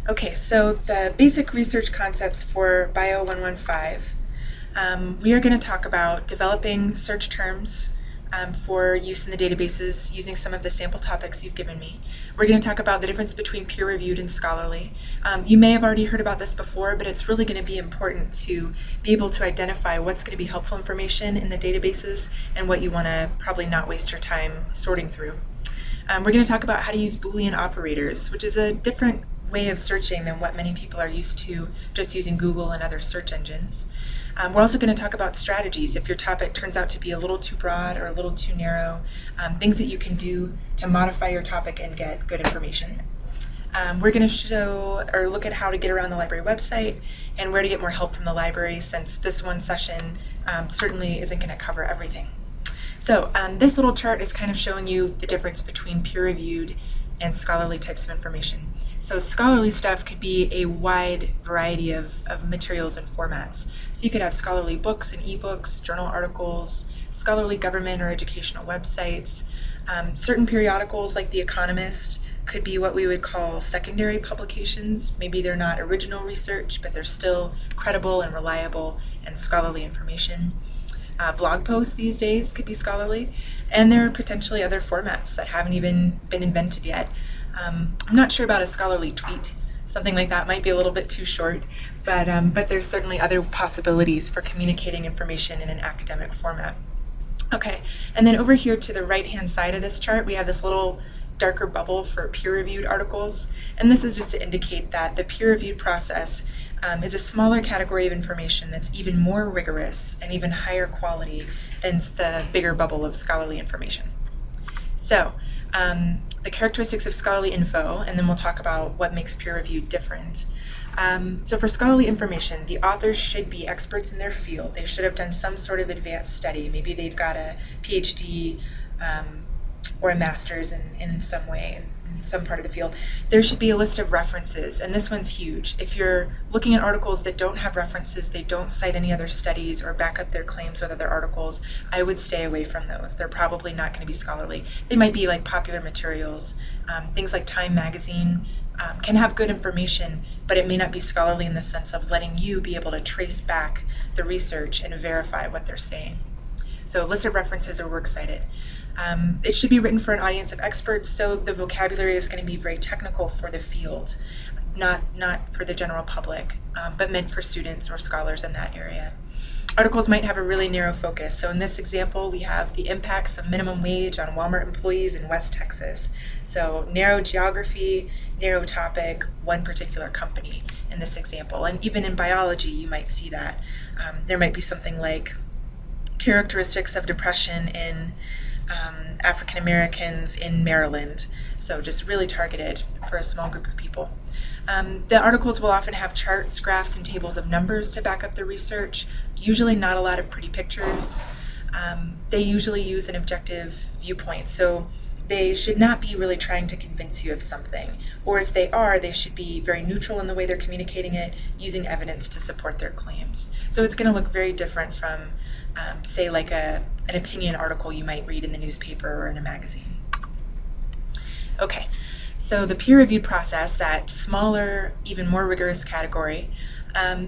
Okay, so the basic research concepts for BIO115, we are going to talk about developing search terms for use in the databases using some of the sample topics you've given me. We're going to talk about the difference between peer-reviewed and scholarly. You may have already heard about this before, but it's really going to be important to be able to identify what's going to be helpful information in the databases and what you want to probably not waste your time sorting through. We're going to talk about how to use Boolean operators, which is a different way of searching than what many people are used to just using Google and other search engines. We're also going to talk about strategies if your topic turns out to be a little too broad or a little too narrow, things that you can do to modify your topic and get good information. We're going to show or look at how to get around the library website and where to get more help from the library, since this one session certainly isn't going to cover everything. So this little chart is kind of showing you the difference between peer-reviewed and scholarly types of information. So scholarly stuff could be a wide variety of materials and formats. So you could have scholarly books and ebooks, journal articles, scholarly government or educational websites. Certain periodicals like The Economist could be what we would call secondary publications. Maybe they're not original research, but they're still credible and reliable and scholarly information. Blog posts these days could be scholarly, and there are potentially other formats that haven't even been invented yet. I'm not sure about a scholarly tweet. Something like that might be a little bit too short, but there's certainly other possibilities for communicating information in an academic format. Okay, and then over here to the right-hand side of this chart, we have this little darker bubble for peer-reviewed articles, and this is just to indicate that the peer-reviewed process is a smaller category of information that's even more rigorous and even higher quality than the bigger bubble of scholarly information. So the characteristics of scholarly info, and then we'll talk about what makes peer-reviewed different. So for scholarly information, the authors should be experts in their field. They should have done some sort of advanced study. Maybe they've got a PhD or a master's in some way, in some part of the field. There should be a list of references, and this one's huge. If you're looking at articles that don't have references, they don't cite any other studies or back up their claims with other articles, I would stay away from those. They're probably not going to be scholarly. They might be like popular materials. Things like Time magazine can have good information, but it may not be scholarly in the sense of letting you be able to trace back the research and verify what they're saying. So a list of references are works cited. It should be written for an audience of experts, so the vocabulary is going to be very technical for the field, not for the general public, but meant for students or scholars in that area. Articles might have a really narrow focus. So in this example, we have the impacts of minimum wage on Walmart employees in West Texas. So narrow geography, narrow topic, one particular company in this example. And even in biology, you might see that. There might be something like characteristics of depression in African Americans in Maryland. So just really targeted for a small group of people. The articles will often have charts, graphs, and tables of numbers to back up the research, usually not a lot of pretty pictures. They usually use an objective viewpoint, so they should not be really trying to convince you of something. Or if they are, they should be very neutral in the way they're communicating it, using evidence to support their claims. So it's going to look very different from, say, like an opinion article you might read in the newspaper or in a magazine. Okay, so the peer-reviewed process, that smaller, even more rigorous category,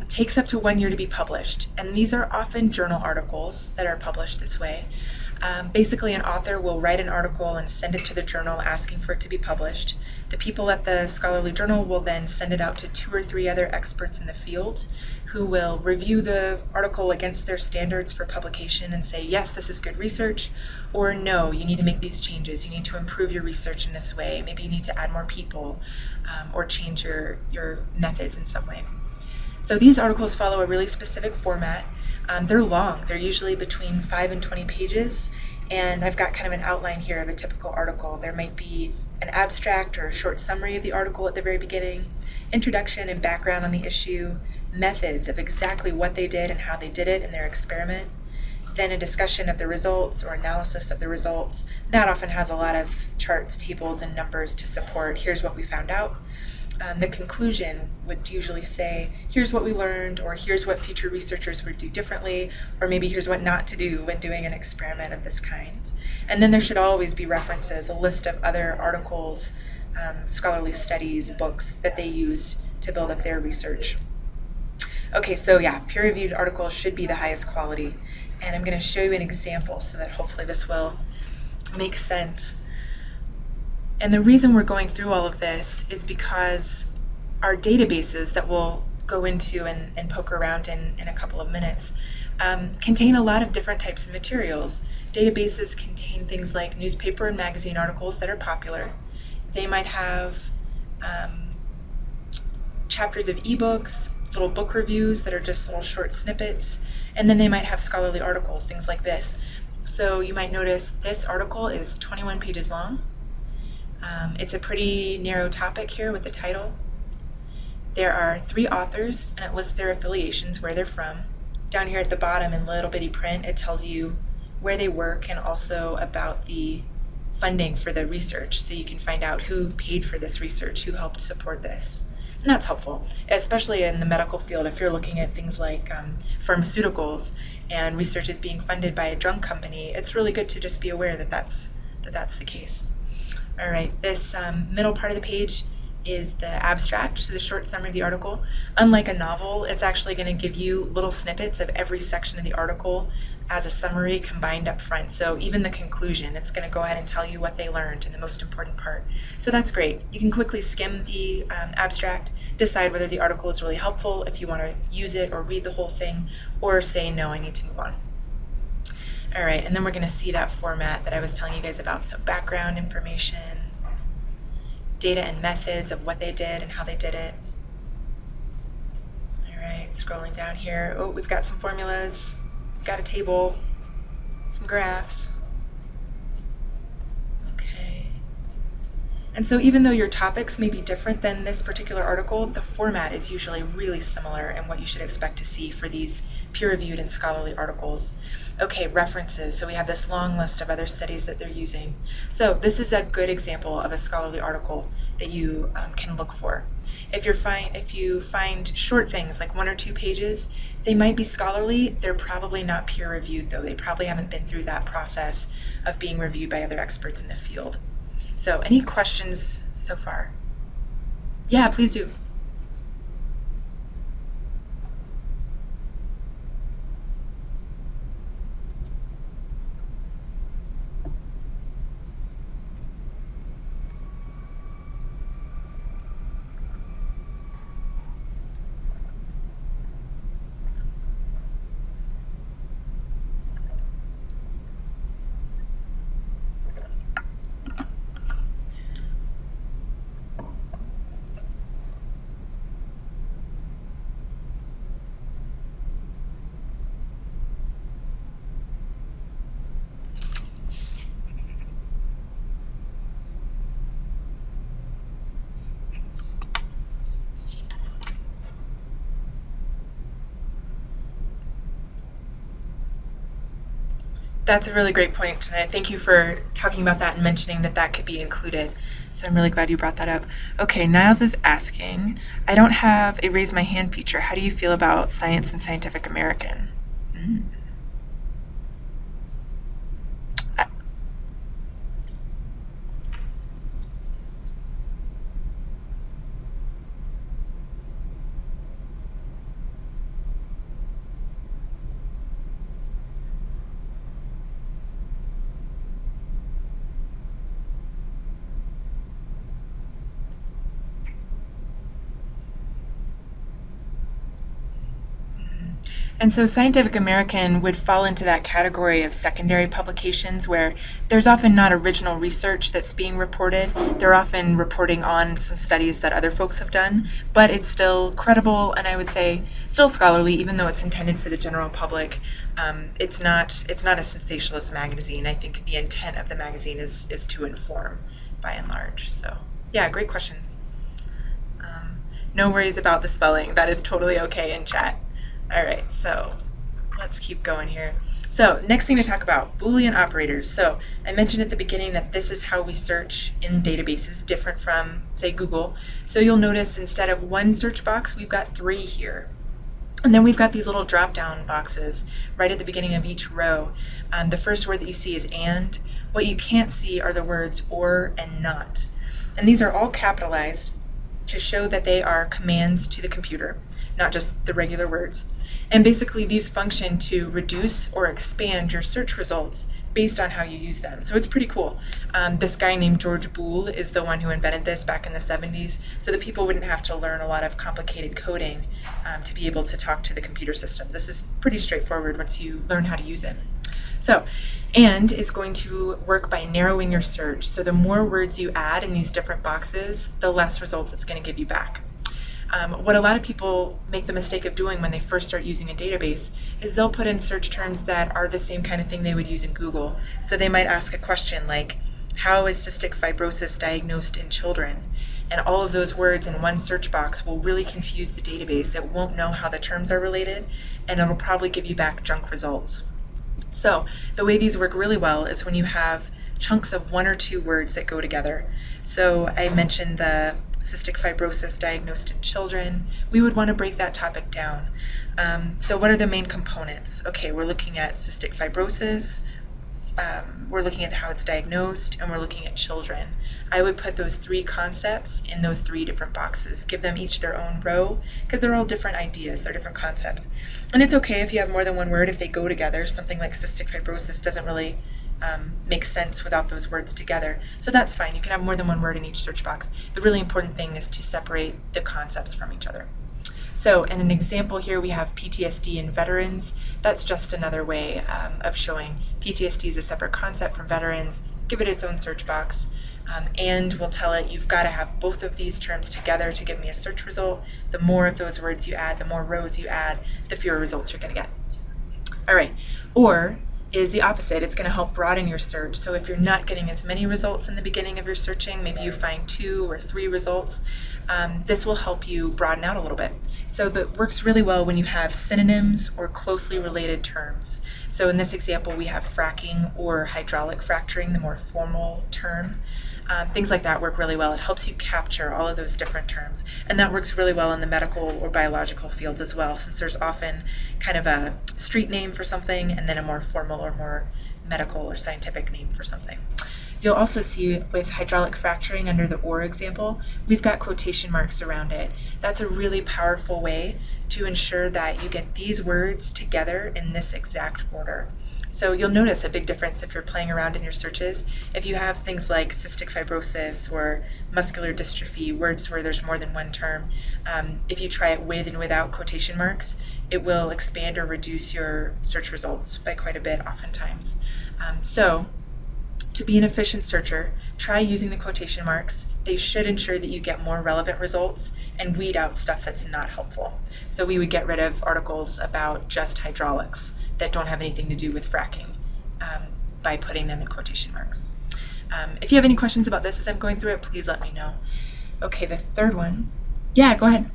takes up to 1 year to be published. And these are often journal articles that are published this way. Basically, an author will write an article and send it to the journal asking for it to be published. The people at the scholarly journal will then send it out to 2 or 3 other experts in the field who will review the article against their standards for publication and say, yes, this is good research, or no, you need to make these changes. You need to improve your research in this way. Maybe you need to add more people or change your methods in some way. So these articles follow a really specific format. They're long. They're usually between 5 and 20 pages, and I've got kind of an outline here of a typical article. There might be an abstract or a short summary of the article at the very beginning, introduction and background on the issue, methods of exactly what they did and how they did it in their experiment, then a discussion of the results or analysis of the results. That often has a lot of charts, tables, and numbers to support, here's what we found out. The conclusion would usually say, here's what we learned, or here's what future researchers would do differently, or maybe here's what not to do when doing an experiment of this kind. And then there should always be references, a list of other articles, scholarly studies, books that they used to build up their research. Okay, so yeah, peer-reviewed articles should be the highest quality. And I'm going to show you an example so that hopefully this will make sense. And the reason we're going through all of this is because our databases that we'll go into and poke around in a couple of minutes contain a lot of different types of materials. Databases contain things like newspaper and magazine articles that are popular. They might have chapters of ebooks, little book reviews that are just little short snippets, and then they might have scholarly articles, things like this. So you might notice this article is 21 pages long. It's a pretty narrow topic here with the title. There are 3 authors, and it lists their affiliations, where they're from. Down here at the bottom in little bitty print, it tells you where they work and also about the funding for the research, so you can find out who paid for this research, who helped support this. And that's helpful, especially in the medical field. If you're looking at things like pharmaceuticals and research is being funded by a drug company, it's really good to just be aware that that's the case. All right, this middle part of the page is the abstract, so the short summary of the article. Unlike a novel, it's actually going to give you little snippets of every section of the article as a summary combined up front. So even the conclusion, it's going to go ahead and tell you what they learned in the most important part. So that's great. You can quickly skim the abstract, decide whether the article is really helpful, if you want to use it or read the whole thing, or say, no, I need to move on. All right, and then we're going to see that format that I was telling you guys about. So background information, data and methods of what they did and how they did it. All right, scrolling down here. Oh, we've got some formulas, we've got a table, some graphs. Okay. And so even though your topics may be different than this particular article, the format is usually really similar in what you should expect to see for these peer-reviewed and scholarly articles. Okay, references. So we have this long list of other studies that they're using. So this is a good example of a scholarly article that you can look for. If you find short things like 1 or 2 pages, they might be scholarly. They're probably not peer-reviewed, though. They probably haven't been through that process of being reviewed by other experts in the field. So any questions so far? Yeah, please do. That's a really great point, and I thank you for talking about that and mentioning that that could be included. So I'm really glad you brought that up. Okay, Niles is asking, I don't have a raise my hand feature. How do you feel about Science and Scientific American? And so Scientific American would fall into that category of secondary publications where there's often not original research that's being reported. They're often reporting on some studies that other folks have done, but it's still credible and I would say still scholarly, even though it's intended for the general public. It's not a sensationalist magazine. I think the intent of the magazine is to inform by and large. So yeah, great questions. No worries about the spelling. That is totally okay in chat. All right, so let's keep going here. So next thing to talk about, Boolean operators. So I mentioned at the beginning that this is how we search in databases, different from, say, Google. So you'll notice instead of 1 search box, we've got 3 here. And then we've got these little drop-down boxes right at the beginning of each row. The first word that you see is and. What you can't see are the words or and not. And these are all capitalized. to show that they are commands to the computer, not just the regular words. And basically these function to reduce or expand your search results based on how you use them. So it's pretty cool. This guy named George Boole is the one who invented this back in the 70s, so that people wouldn't have to learn a lot of complicated coding to be able to talk to the computer systems. This is pretty straightforward once you learn how to use it. So, and it's going to work by narrowing your search. So the more words you add in these different boxes, the less results it's going to give you back. What a lot of people make the mistake of doing when they first start using a database is they'll put in search terms that are the same kind of thing they would use in Google. So they might ask a question like, how is cystic fibrosis diagnosed in children? And all of those words in one search box will really confuse the database. It won't know how the terms are related, and it'll probably give you back junk results. So the way these work really well is when you have chunks of one or two words that go together. So I mentioned the cystic fibrosis diagnosed in children. We would want to break that topic down. So what are the main components? Okay, we're looking at cystic fibrosis, we're looking at how it's diagnosed, and we're looking at children. I would put those three concepts in those three different boxes, give them each their own row, because they're all different ideas, they're different concepts. And it's okay if you have more than one word if they go together. Something like cystic fibrosis doesn't really make sense without those words together. So that's fine, you can have more than one word in each search box. The really important thing is to separate the concepts from each other. So in an example here, we have PTSD in veterans. That's just another way of showing PTSD is a separate concept from veterans. Give it its own search box, and we'll tell it you've got to have both of these terms together to give me a search result. The more of those words you add, the more rows you add, the fewer results you're going to get. All right, or is the opposite. It's going to help broaden your search. So if you're not getting as many results in the beginning of your searching, maybe you find 2 or 3 results, this will help you broaden out a little bit. So that works really well when you have synonyms or closely related terms. So in this example, we have fracking or hydraulic fracturing, the more formal term. Things like that work really well. It helps you capture all of those different terms. And that works really well in the medical or biological fields as well, since there's often kind of a street name for something and then a more formal or more medical or scientific name for something. You'll also see with hydraulic fracturing under the or example, we've got quotation marks around it. That's a really powerful way to ensure that you get these words together in this exact order. So you'll notice a big difference if you're playing around in your searches. If you have things like cystic fibrosis or muscular dystrophy, words where there's more than one term, if you try it with and without quotation marks, it will expand or reduce your search results by quite a bit oftentimes. So to be an efficient searcher, try using the quotation marks. They should ensure that you get more relevant results and weed out stuff that's not helpful. So we would get rid of articles about just hydraulics that don't have anything to do with fracking by putting them in quotation marks. If you have any questions about this as I'm going through it, please let me know. Okay, the third one. Yeah, go ahead.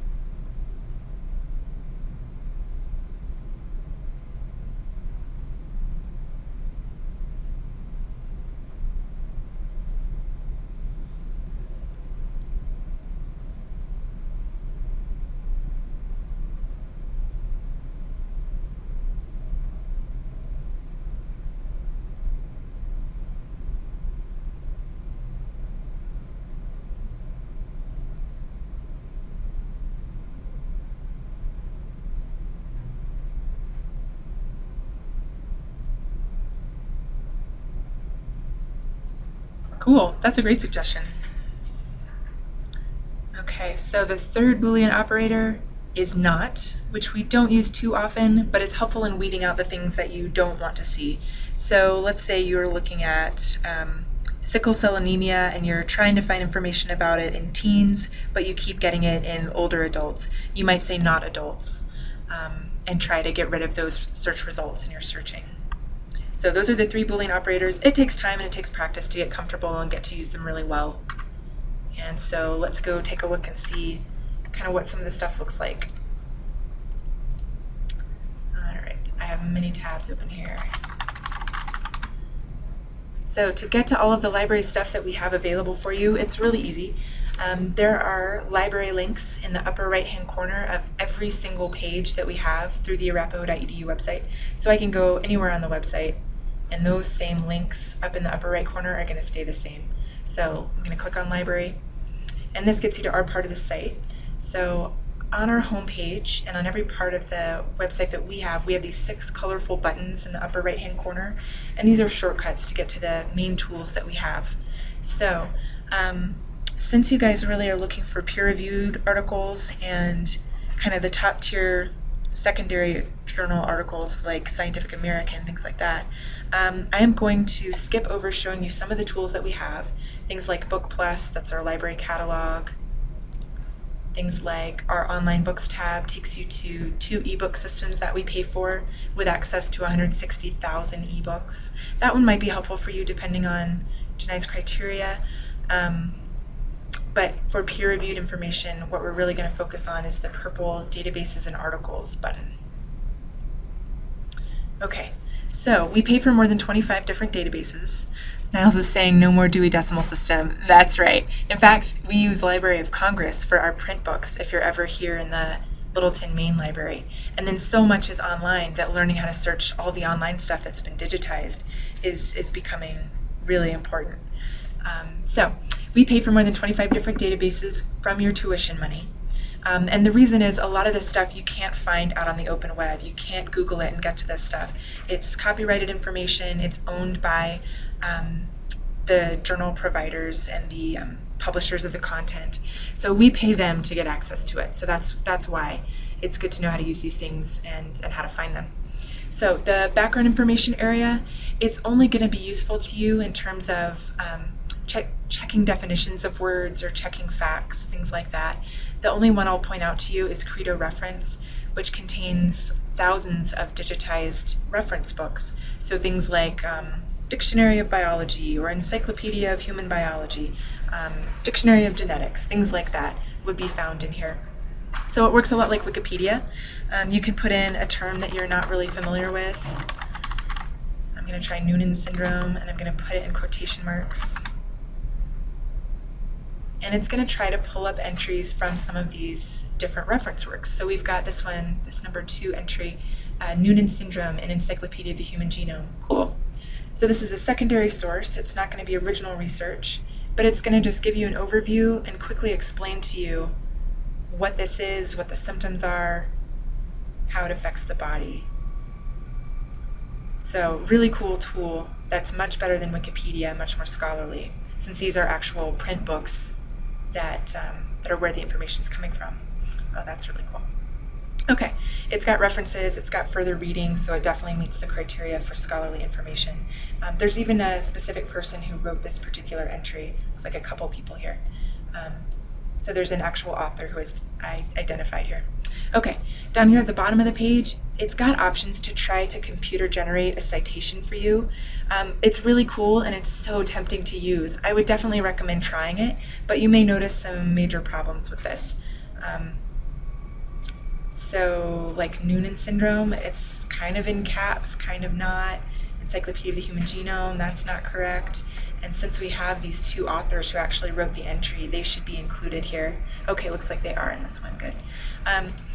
Cool, that's a great suggestion. Okay, so the third Boolean operator is not, which we don't use too often, but it's helpful in weeding out the things that you don't want to see. So let's say you're looking at sickle cell anemia and you're trying to find information about it in teens, but you keep getting it in older adults. You might say not adults and try to get rid of those search results in your searching. So those are the 3 Boolean operators. It takes time and it takes practice to get comfortable and get to use them really well. And so let's go take a look and see kind of what some of this stuff looks like. All right, I have many tabs open here. So to get to all of the library stuff that we have available for you, it's really easy. There are library links in the upper right-hand corner of every single page that we have through the arapahoe.edu website. So I can go anywhere on the website, and those same links up in the upper right corner are going to stay the same. So I'm going to click on library, and this gets you to our part of the site. So on our homepage and on every part of the website that we have these 6 colorful buttons in the upper right hand corner, and these are shortcuts to get to the main tools that we have. So since you guys really are looking for peer-reviewed articles and kind of the top tier secondary journal articles like Scientific American, things like that, I am going to skip over showing you some of the tools that we have. Things like Book Plus, that's our library catalog. Things like our online books tab takes you to 2 ebook systems that we pay for with access to 160,000 ebooks. That one might be helpful for you depending on Janae's criteria. But for peer-reviewed information, what we're really going to focus on is the purple Databases and Articles button. Okay, so we pay for more than 25 different databases. Niles is saying no more Dewey Decimal System. That's right. In fact, we use Library of Congress for our print books if you're ever here in the Littleton Main Library. And then so much is online that learning how to search all the online stuff that's been digitized is becoming really important. So we pay for more than 25 different databases from your tuition money. And the reason is a lot of this stuff you can't find out on the open web. You can't Google it and get to this stuff. It's copyrighted information. It's owned by the journal providers and the publishers of the content. So we pay them to get access to it. So that's why it's good to know how to use these things and how to find them. So the background information area, it's only going to be useful to you in terms of checking definitions of words or checking facts, things like that. The only one I'll point out to you is Credo Reference, which contains thousands of digitized reference books. So things like Dictionary of Biology or Encyclopedia of Human Biology, Dictionary of Genetics, things like that would be found in here. So it works a lot like Wikipedia. You can put in a term that you're not really familiar with. I'm going to try Noonan syndrome, and I'm going to put it in quotation marks. And it's going to try to pull up entries from some of these different reference works. So we've got this one, this number 2 entry, Noonan syndrome, an Encyclopedia of the Human Genome. Cool. So this is a secondary source. It's not going to be original research, but it's going to just give you an overview and quickly explain to you what this is, what the symptoms are, how it affects the body. So really cool tool that's much better than Wikipedia, much more scholarly, since these are actual print books that are where the information is coming from. Oh, that's really cool. Okay, it's got references, it's got further reading, so it definitely meets the criteria for scholarly information. There's even a specific person who wrote this particular entry. Looks like a couple people here. So there's an actual author who is identified here. Okay, down here at the bottom of the page, it's got options to try to computer generate a citation for you. It's really cool and it's so tempting to use. I would definitely recommend trying it, but you may notice some major problems with this. So like Noonan syndrome, it's kind of in caps, kind of not. Encyclopedia of the Human Genome, that's not correct. And since we have these 2 authors who actually wrote the entry, they should be included here. Okay, looks like they are in this one, good.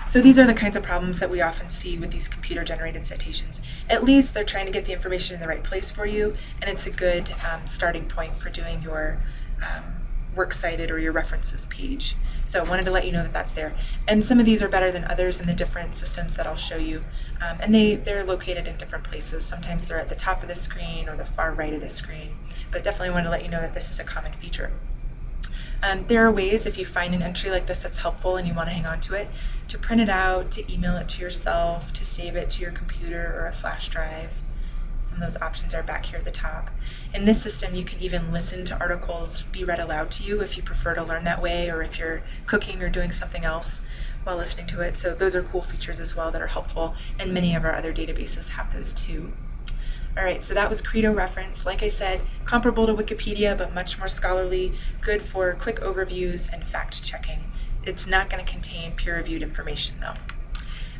So these are the kinds of problems that we often see with these computer-generated citations. At least they're trying to get the information in the right place for you, and it's a good starting point for doing your works cited or your references page. So I wanted to let you know that that's there. And some of these are better than others in the different systems that I'll show you. And they're located in different places. Sometimes they're at the top of the screen or the far right of the screen. But definitely want to let you know that this is a common feature. There are ways, if you find an entry like this that's helpful and you want to hang on to it, to print it out, to email it to yourself, to save it to your computer or a flash drive. Some of those options are back here at the top. In this system, you can even listen to articles be read aloud to you if you prefer to learn that way, or if you're cooking or doing something else while listening to it. So those are cool features as well that are helpful, and many of our other databases have those too. All right, so that was Credo Reference. Like I said, comparable to Wikipedia, but much more scholarly, good for quick overviews and fact checking. It's not going to contain peer-reviewed information though.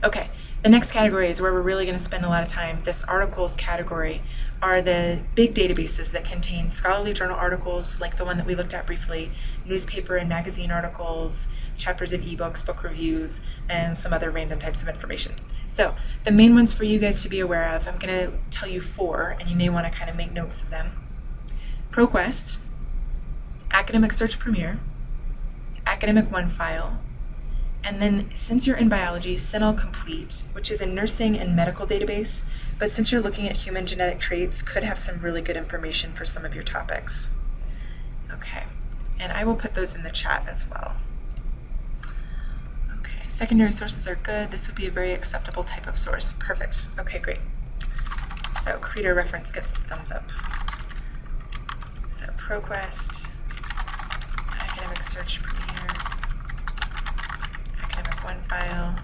Okay, the next category is where we're really going to spend a lot of time. This articles category are the big databases that contain scholarly journal articles like the one that we looked at briefly, newspaper and magazine articles, chapters of ebooks, book reviews, and some other random types of information. So the main ones for you guys to be aware of, I'm going to tell you 4, and you may want to kind of make notes of them. ProQuest, Academic Search Premier, academic one file, and then since you're in biology, CINAHL Complete, which is a nursing and medical database, but since you're looking at human genetic traits, could have some really good information for some of your topics. Okay, and I will put those in the chat as well. Okay, secondary sources are good. This would be a very acceptable type of source. Perfect. Okay, great. So Creator reference gets the thumbs up. So ProQuest, Academic Search Premier, Academic One File,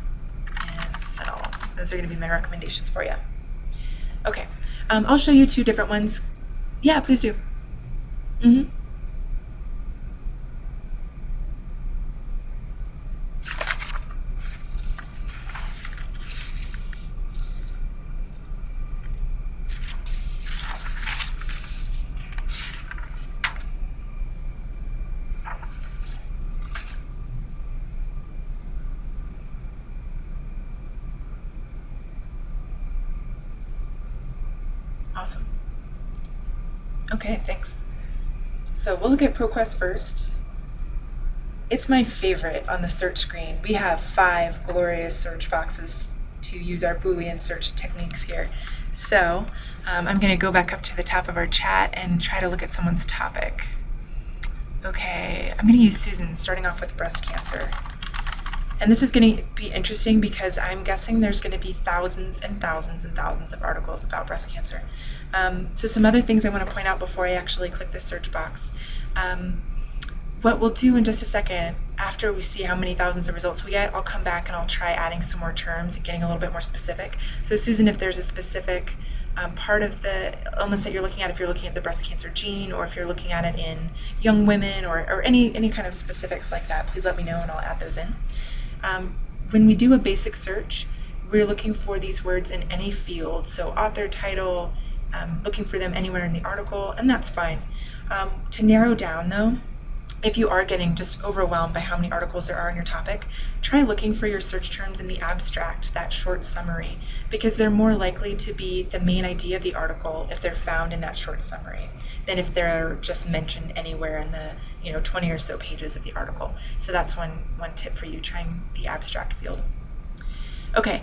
and CINAHL. Those are going to be my recommendations for you. Okay, I'll show you two different ones. Yeah, please do. Awesome. Okay, thanks. So we'll look at ProQuest first. It's my favorite on the search screen. We have 5 glorious search boxes to use our Boolean search techniques here. So I'm going to go back up to the top of our chat and try to look at someone's topic. Okay, I'm going to use Susan, starting off with breast cancer. And this is going to be interesting because I'm guessing there's going to be thousands and thousands and thousands of articles about breast cancer. So some other things I want to point out before I actually click the search box. What we'll do in just a second, after we see how many thousands of results we get, I'll come back and I'll try adding some more terms and getting a little bit more specific. So Susan, if there's a specific part of the illness that you're looking at, if you're looking at the breast cancer gene, or if you're looking at it in young women, or any kind of specifics like that, please let me know and I'll add those in. When we do a basic search, we're looking for these words in any field, so author, title, looking for them anywhere in the article, and that's fine. To narrow down though, if you are getting just overwhelmed by how many articles there are on your topic, try looking for your search terms in the abstract, that short summary, because they're more likely to be the main idea of the article if they're found in that short summary than if they're just mentioned anywhere in the 20 or so pages of the article. So that's one tip for you, trying the abstract field. Okay,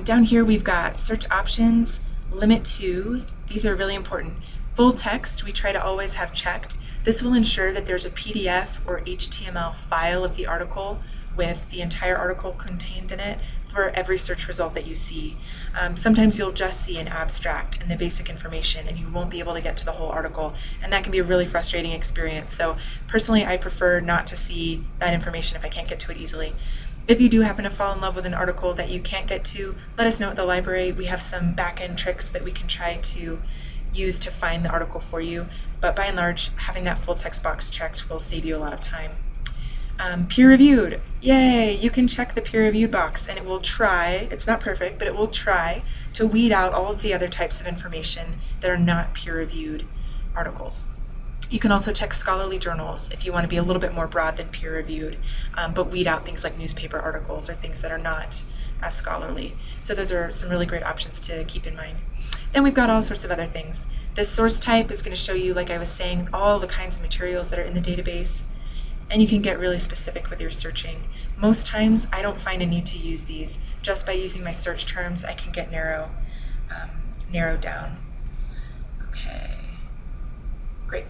down here we've got search options, limit to. These are really important. Full text, we try to always have checked. This will ensure that there's a PDF or HTML file of the article with the entire article contained in it for every search result that you see. Sometimes you'll just see an abstract and the basic information and you won't be able to get to the whole article, and that can be a really frustrating experience. So personally, I prefer not to see that information if I can't get to it easily. If you do happen to fall in love with an article that you can't get to, let us know at the library. We have some back-end tricks that we can try to use to find the article for you, but by and large, having that full text box checked will save you a lot of time. Peer-reviewed, yay! You can check the peer-reviewed box and it will try, it's not perfect, but it will try to weed out all of the other types of information that are not peer-reviewed articles. You can also check scholarly journals if you want to be a little bit more broad than peer-reviewed, but weed out things like newspaper articles or things that are not as scholarly. So those are some really great options to keep in mind. Then we've got all sorts of other things. This source type is going to show you, like I was saying, all the kinds of materials that are in the database, and you can get really specific with your searching. Most times I don't find a need to use these. Just by using my search terms, I can get narrowed down. Okay, great.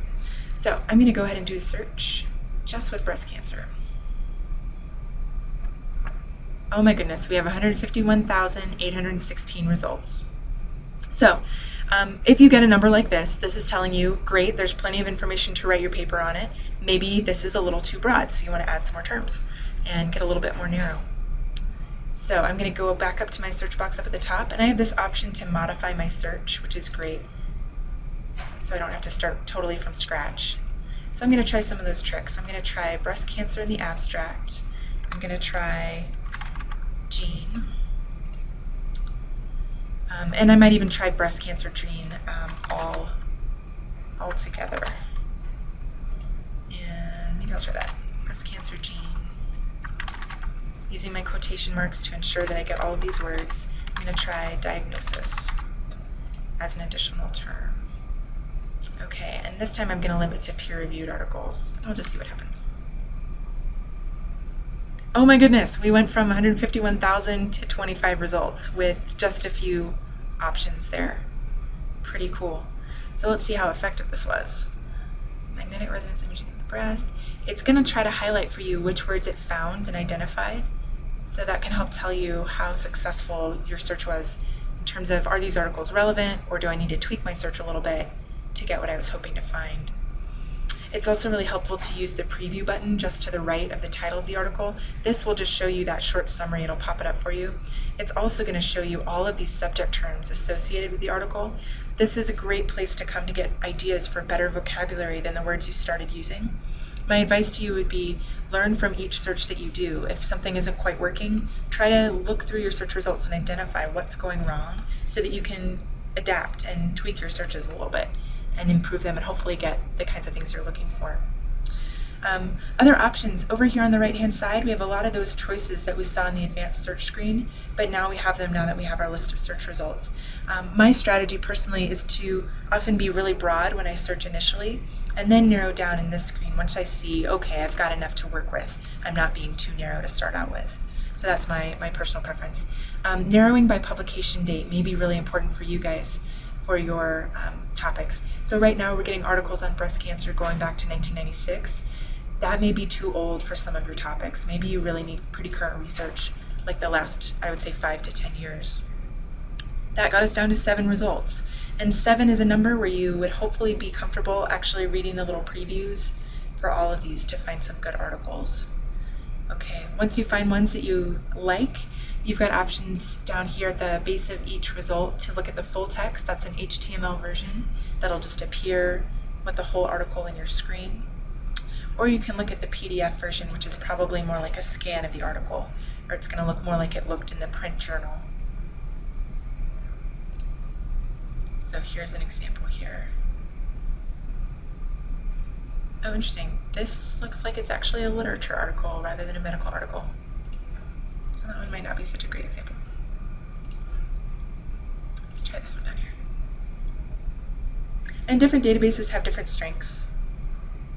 So I'm going to go ahead and do a search just with breast cancer. Oh my goodness, we have 151,816 results. So if you get a number like this is telling you, great, there's plenty of information to write your paper on it. Maybe this is a little too broad, so you want to add some more terms and get a little bit more narrow. So I'm going to go back up to my search box up at the top, and I have this option to modify my search, which is great. So I don't have to start totally from scratch. So I'm going to try some of those tricks. I'm going to try breast cancer in the abstract. I'm going to try gene. And I might even try breast cancer gene all together. And maybe I'll try that. Breast cancer gene. Using my quotation marks to ensure that I get all of these words, I'm going to try diagnosis as an additional term. Okay, and this time I'm going to limit to peer-reviewed articles. I'll just see what happens. Oh my goodness, we went from 151,000 to 25 results with just a few options there. Pretty cool. So let's see how effective this was. Magnetic resonance imaging of the breast. It's going to try to highlight for you which words it found and identified. So that can help tell you how successful your search was in terms of, are these articles relevant, or do I need to tweak my search a little bit to get what I was hoping to find? It's also really helpful to use the preview button just to the right of the title of the article. This will just show you that short summary. It'll pop it up for you. It's also going to show you all of these subject terms associated with the article. This is a great place to come to get ideas for better vocabulary than the words you started using. My advice to you would be learn from each search that you do. If something isn't quite working, try to look through your search results and identify what's going wrong so that you can adapt and tweak your searches a little bit and improve them and hopefully get the kinds of things you're looking for. Other options, over here on the right hand side, we have a lot of those choices that we saw in the advanced search screen, but now we have them now that we have our list of search results. My strategy personally is to often be really broad when I search initially and then narrow down in this screen once I see, okay, I've got enough to work with. I'm not being too narrow to start out with. So that's my personal preference. Narrowing by publication date may be really important for you guys for your topics. So right now we're getting articles on breast cancer going back to 1996. That may be too old for some of your topics. Maybe you really need pretty current research, like the last, I would say, 5 to 10 years. That got us down to 7 results. And 7 is a number where you would hopefully be comfortable actually reading the little previews for all of these to find some good articles. Okay, once you find ones that you like, you've got options down here at the base of each result to look at the full text. That's an HTML version that'll just appear with the whole article in your screen. Or you can look at the PDF version, which is probably more like a scan of the article, or it's going to look more like it looked in the print journal. So here's an example here. Oh, interesting. This looks like it's actually a literature article rather than a medical article. So that one might not be such a great example. Let's try this one down here. And different databases have different strengths.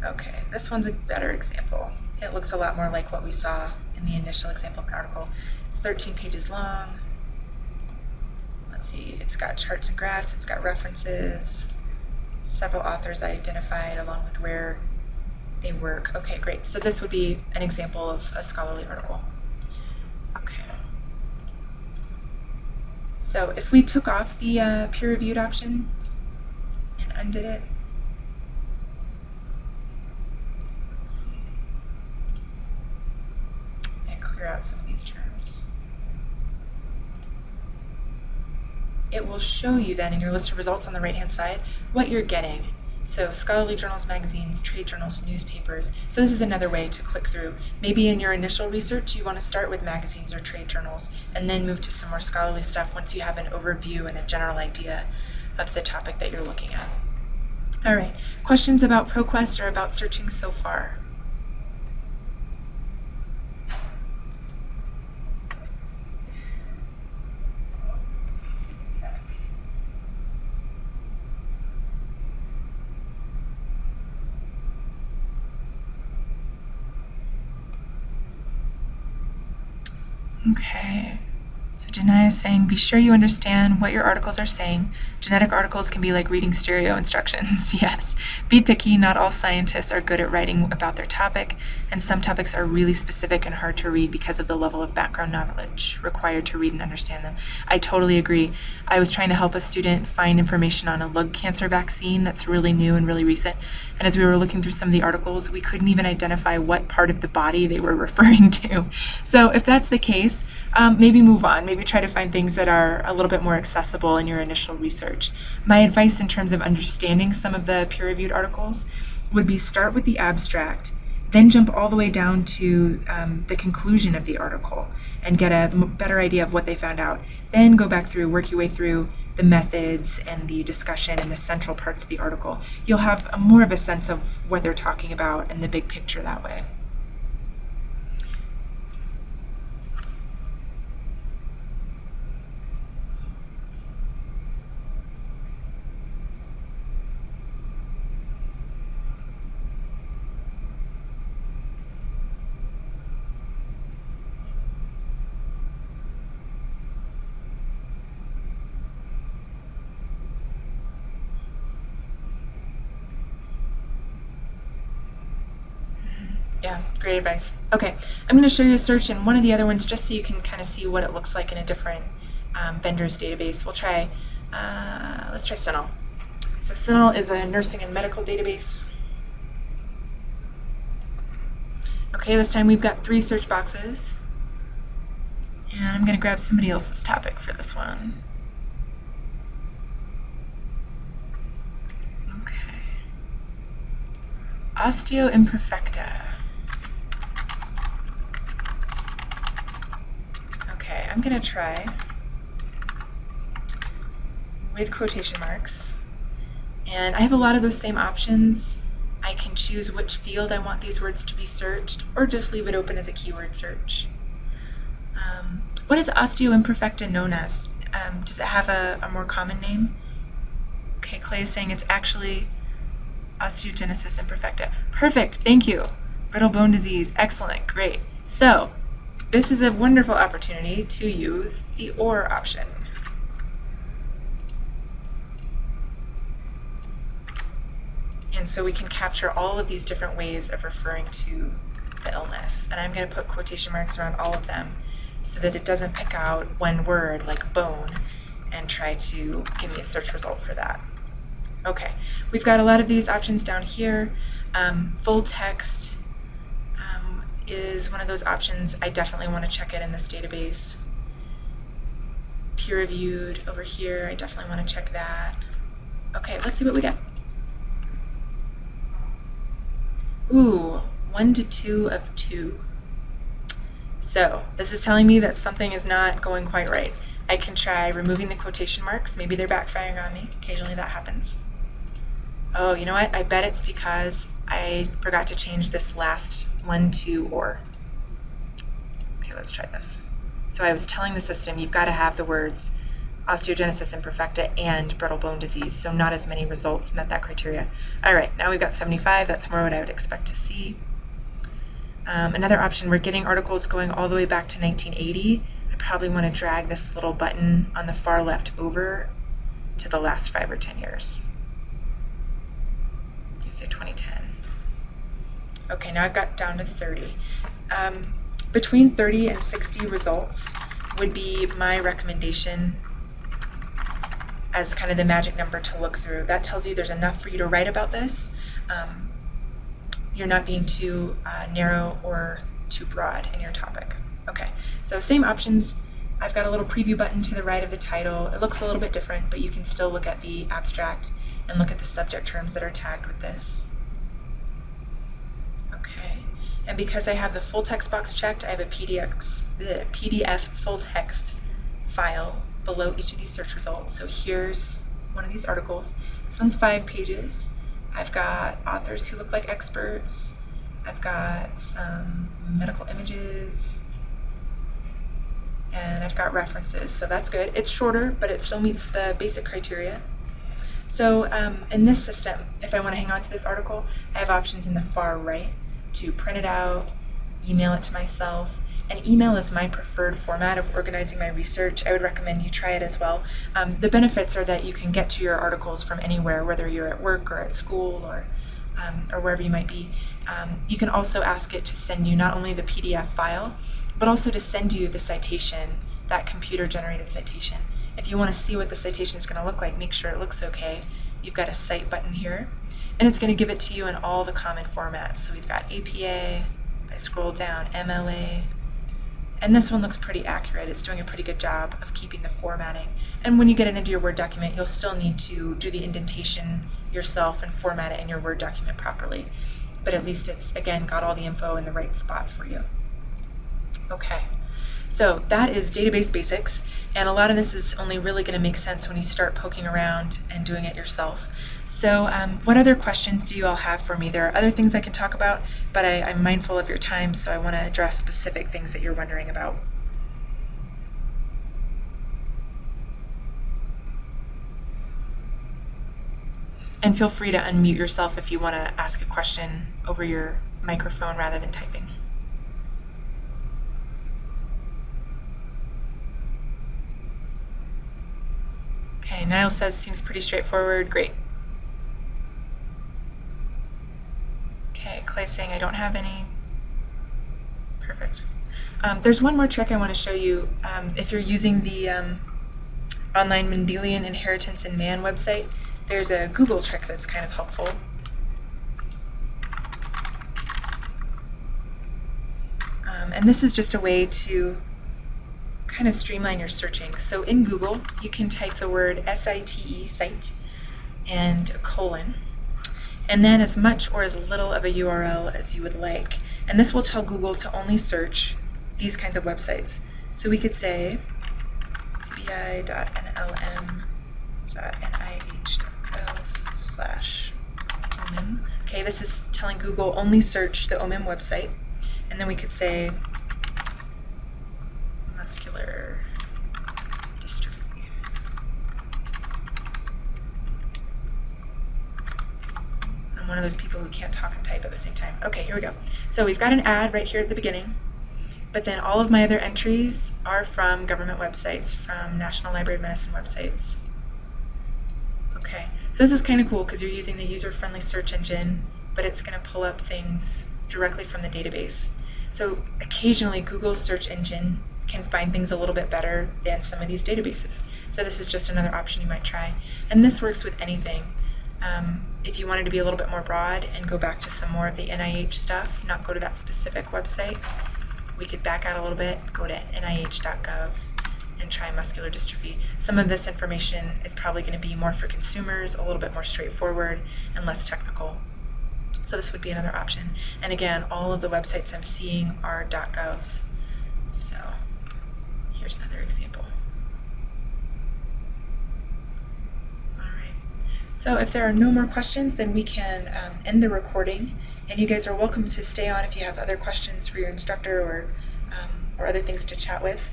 Okay, this one's a better example. It looks a lot more like what we saw in the initial example of an article. It's 13 pages long. Let's see, it's got charts and graphs, it's got references, several authors identified along with where they work. Okay, great. So this would be an example of a scholarly article. Okay. So if we took off the peer-reviewed option and undid it, let's see. I'm going to clear out some of these terms. It will show you then in your list of results on the right-hand side what you're getting. So scholarly journals, magazines, trade journals, newspapers. So this is another way to click through. Maybe in your initial research you want to start with magazines or trade journals and then move to some more scholarly stuff once you have an overview and a general idea of the topic that you're looking at. All right, questions about ProQuest or about searching so far? Okay, so Janai is saying, be sure you understand what your articles are saying. Genetic articles can be like reading stereo instructions. Yes. Be picky. Not all scientists are good at writing about their topic, and some topics are really specific and hard to read because of the level of background knowledge required to read and understand them. I totally agree. I was trying to help a student find information on a lung cancer vaccine that's really new and really recent, and as we were looking through some of the articles, we couldn't even identify what part of the body they were referring to. So if that's the case, maybe move on. Maybe try to find things that are a little bit more accessible in your initial research. My advice in terms of understanding some of the peer-reviewed articles would be start with the abstract, then jump all the way down to the conclusion of the article and get a better idea of what they found out. Then go back through, work your way through the methods and the discussion and the central parts of the article. You'll have more of a sense of what they're talking about and the big picture that way. Yeah, great advice. Okay, I'm going to show you a search in one of the other ones just so you can kind of see what it looks like in a different vendor's database. We'll try, let's try CINAHL. So CINAHL is a nursing and medical database. Okay, this time we've got 3 search boxes. And I'm going to grab somebody else's topic for this one. Okay. Osteoimperfecta. Okay, I'm going to try with quotation marks. And I have a lot of those same options. I can choose which field I want these words to be searched, or just leave it open as a keyword search. What is osteoimperfecta known as? Does it have a more common name? Okay, Clay is saying it's actually osteogenesis imperfecta. Perfect, thank you. Brittle bone disease, excellent, great. So, this is a wonderful opportunity to use the OR option. And so we can capture all of these different ways of referring to the illness. And I'm going to put quotation marks around all of them so that it doesn't pick out one word like bone and try to give me a search result for that. Okay, we've got a lot of these options down here. Full text is one of those options. I definitely want to check it in this database. Peer reviewed over here, I definitely want to check that. Okay, let's see what we get. Ooh, 1 to 2 of 2. So this is telling me that something is not going quite right. I can try removing the quotation marks. Maybe they're backfiring on me. Occasionally that happens. Oh, you know what? I bet it's because I forgot to change this last 1 to or. Okay, let's try this. So I was telling the system you've got to have the words osteogenesis imperfecta and brittle bone disease, so not as many results met that criteria. All right, now we've got 75. That's more what I would expect to see. Another option, we're getting articles going all the way back to 1980. I probably want to drag this little button on the far left over to the last 5 or 10 years. Say 2010. Okay, now I've got down to 30. Between 30 and 60 results would be my recommendation as kind of the magic number to look through. That tells you there's enough for you to write about this. You're not being too narrow or too broad in your topic. Okay, so same options. I've got a little preview button to the right of the title. It looks a little bit different, but you can still look at the abstract and look at the subject terms that are tagged with this. Okay, and because I have the full text box checked, I have a PDF full text file below each of these search results. So here's one of these articles. This one's 5 pages. I've got authors who look like experts. I've got some medical images. And I've got references, so that's good. It's shorter, but it still meets the basic criteria. So in this system, if I want to hang on to this article, I have options in the far right to print it out, email it to myself, and email is my preferred format of organizing my research. I would recommend you try it as well. The benefits are that you can get to your articles from anywhere, whether you're at work or at school or wherever you might be. You can also ask it to send you not only the PDF file, but also to send you the citation, that computer-generated citation. If you want to see what the citation is going to look like, make sure it looks okay. You've got a Cite button here, and it's going to give it to you in all the common formats. So we've got APA, I scroll down, MLA, and this one looks pretty accurate. It's doing a pretty good job of keeping the formatting. And when you get it into your Word document, you'll still need to do the indentation yourself and format it in your Word document properly. But at least it's, again, got all the info in the right spot for you. Okay, so that is database basics, and a lot of this is only really going to make sense when you start poking around and doing it yourself. So what other questions do you all have for me? There are other things I can talk about, but I'm mindful of your time, so I want to address specific things that you're wondering about. And feel free to unmute yourself if you want to ask a question over your microphone rather than typing. Okay, Niall says seems pretty straightforward. Great. Okay, Clay's saying I don't have any Perfect. There's one more trick I want to show you. If you're using the online Mendelian Inheritance in Man website, there's a Google trick that's kind of helpful. And this is just a way to kind of streamline your searching. So in Google, you can type the word SITE, site, and a colon, and then as much or as little of a URL as you would like. And this will tell Google to only search these kinds of websites. So we could say cbi.nlm.nih.gov/OMIM. Okay, this is telling Google only search the OMIM website. And then we could say muscular dystrophy. I'm one of those people who can't talk and type at the same time. Okay, here we go. So we've got an ad right here at the beginning, but then all of my other entries are from government websites, from National Library of Medicine websites. Okay, so this is kind of cool because you're using the user-friendly search engine, but it's going to pull up things directly from the database. So occasionally Google's search engine can find things a little bit better than some of these databases. So this is just another option you might try. And this works with anything. If you wanted to be a little bit more broad and go back to some more of the NIH stuff, not go to that specific website, we could back out a little bit, go to nih.gov and try muscular dystrophy. Some of this information is probably going to be more for consumers, a little bit more straightforward and less technical. So this would be another option. And again, all of the websites I'm seeing are .govs. So here's another example. All right. So if there are no more questions, then we can end the recording. And you guys are welcome to stay on if you have other questions for your instructor or other things to chat with.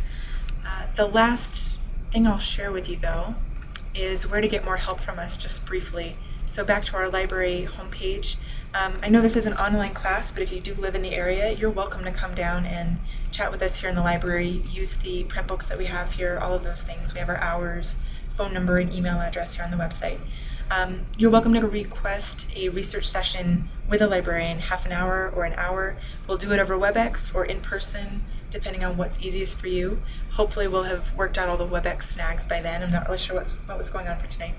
The last thing I'll share with you, though, is where to get more help from us, just briefly. So back to our library homepage. I know this is an online class, but if you do live in the area, you're welcome to come down and chat with us here in the library. Use the print books that we have here, all of those things. We have our hours, phone number, and email address here on the website. You're welcome to request a research session with a librarian, half an hour or an hour. We'll do it over WebEx or in person, depending on what's easiest for you. Hopefully we'll have worked out all the WebEx snags by then. I'm not really sure what was going on for tonight.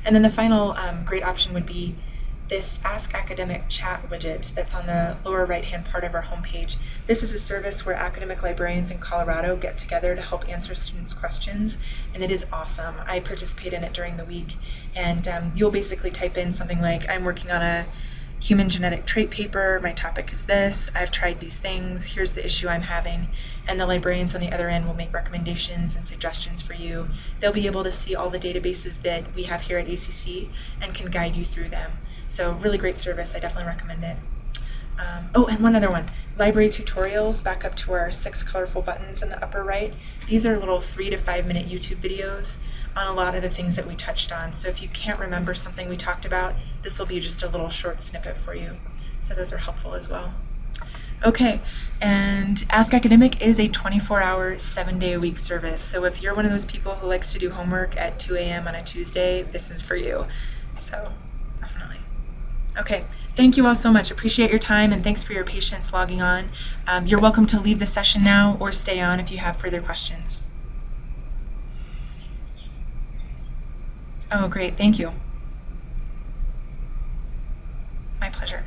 And then the final great option would be this Ask Academic chat widget that's on the lower right-hand part of our homepage. This is a service where academic librarians in Colorado get together to help answer students' questions, and it is awesome. I participate in it during the week, and you'll basically type in something like, I'm working on a human genetic trait paper, my topic is this, I've tried these things, here's the issue I'm having, and the librarians on the other end will make recommendations and suggestions for you. They'll be able to see all the databases that we have here at ACC and can guide you through them. So really great service, I definitely recommend it. Oh, and one other one, library tutorials, back up to our 6 colorful buttons in the upper right. These are little 3 to 5 minute YouTube videos on a lot of the things that we touched on. So if you can't remember something we talked about, this will be just a little short snippet for you. So those are helpful as well. Okay, and Ask Academic is a 24-hour, 7-day-a-week service. So if you're one of those people who likes to do homework at 2 a.m. on a Tuesday, this is for you. So definitely. Okay, thank you all so much. Appreciate your time and thanks for your patience logging on. You're welcome to leave the session now or stay on if you have further questions. Oh, great. Thank you. My pleasure.